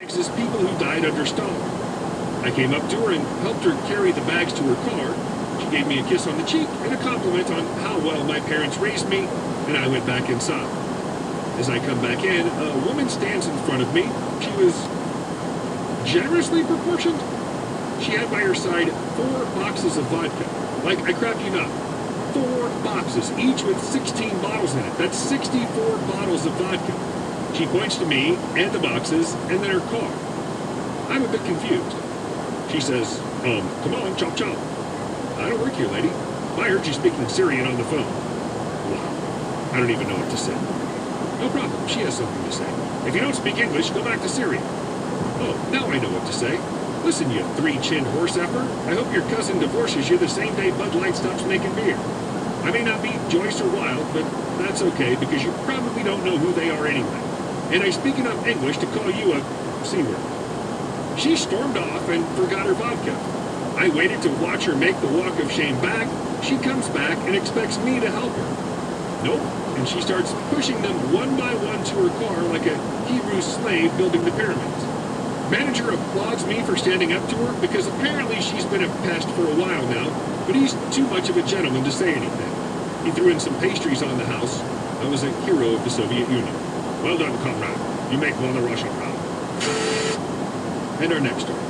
As people who died under Stalin. I came up to her and helped her carry the bags to her car. She gave me a kiss on the cheek and a compliment on how well my parents raised me, and I went back inside. As I come back in, a woman stands in front of me. She was generously proportioned. She had by her side 4 boxes of vodka. Like, I crap you not. 4 boxes, each with 16 bottles in it. That's 64 bottles of vodka. She points to me and the boxes and then her car. I'm a bit confused. She says, come on, chop chop. I don't work here, lady. I heard you speaking Syrian on the phone. Wow. I don't even know what to say. No problem. She has something to say. If you don't speak English, go back to Syria. Oh, now I know what to say. Listen, you 3-chinned horse effer. I hope your cousin divorces you the same day Bud Light stops making beer. I may not be Joyce or Wilde, but that's okay because you probably don't know who they are anyway. And I speak enough English to call you a C-word. She stormed off and forgot her vodka. I waited to watch her make the walk of shame back. She comes back and expects me to help her. Nope. And she starts pushing them one by one to her car like a Hebrew slave building the pyramids. Manager applauds me for standing up to her because apparently she's been a pest for a while now, but he's too much of a gentleman to say anything. He threw in some pastries on the house. I was a hero of the Soviet Union. Well done, comrade. You make Mother Russia proud. And our next story.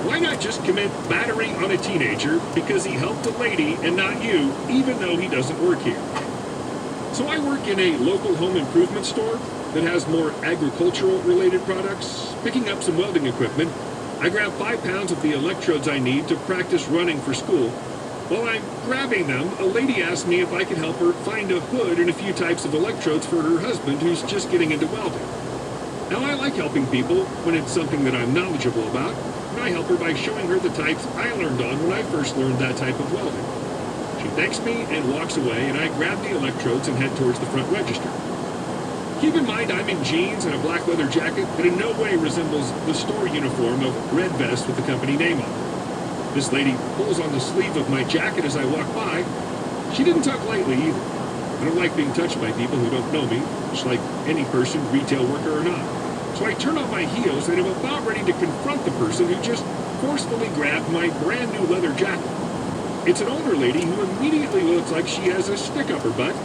Why not just commit battery on a teenager because he helped a lady and not you, even though he doesn't work here? So I work in a local home improvement store that has more agricultural-related products. Picking up some welding equipment, I grab 5 pounds of the electrodes I need to practice running for school. While I'm grabbing them, a lady asked me if I could help her find a hood and a few types of electrodes for her husband who's just getting into welding. Now, I like helping people when it's something that I'm knowledgeable about, and I help her by showing her the types I learned on when I first learned that type of welding. She thanks me and walks away, and I grab the electrodes and head towards the front register. Keep in mind I'm in jeans and a black leather jacket that in no way resembles the store uniform of red vest with the company name on it. This lady pulls on the sleeve of my jacket as I walk by. She didn't talk lightly either. I don't like being touched by people who don't know me, just like any person, retail worker or not. So I turn on my heels and am about ready to confront the person who just forcefully grabbed my brand new leather jacket. It's an older lady who immediately looks like she has a stick up her butt.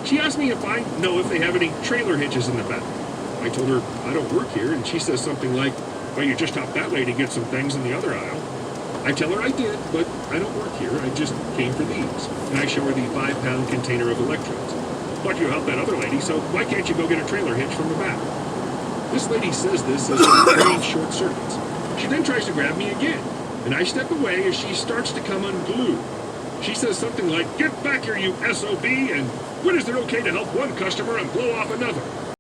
She asked me if I know if they have any trailer hitches in the back. I told her I don't work here, and she says something like, well, you just helped that lady get some things in the other aisle. I tell her I did, but I don't work here. I just came for these. And I show her the 5-pound container of electrodes. But you helped that other lady, so why can't you go get a trailer hitch from the back? This lady says this as her brain short circuits. She then tries to grab me again, and I step away as she starts to come unglued. She says something like, get back here, you SOB, and when is it okay to help one customer and blow off another?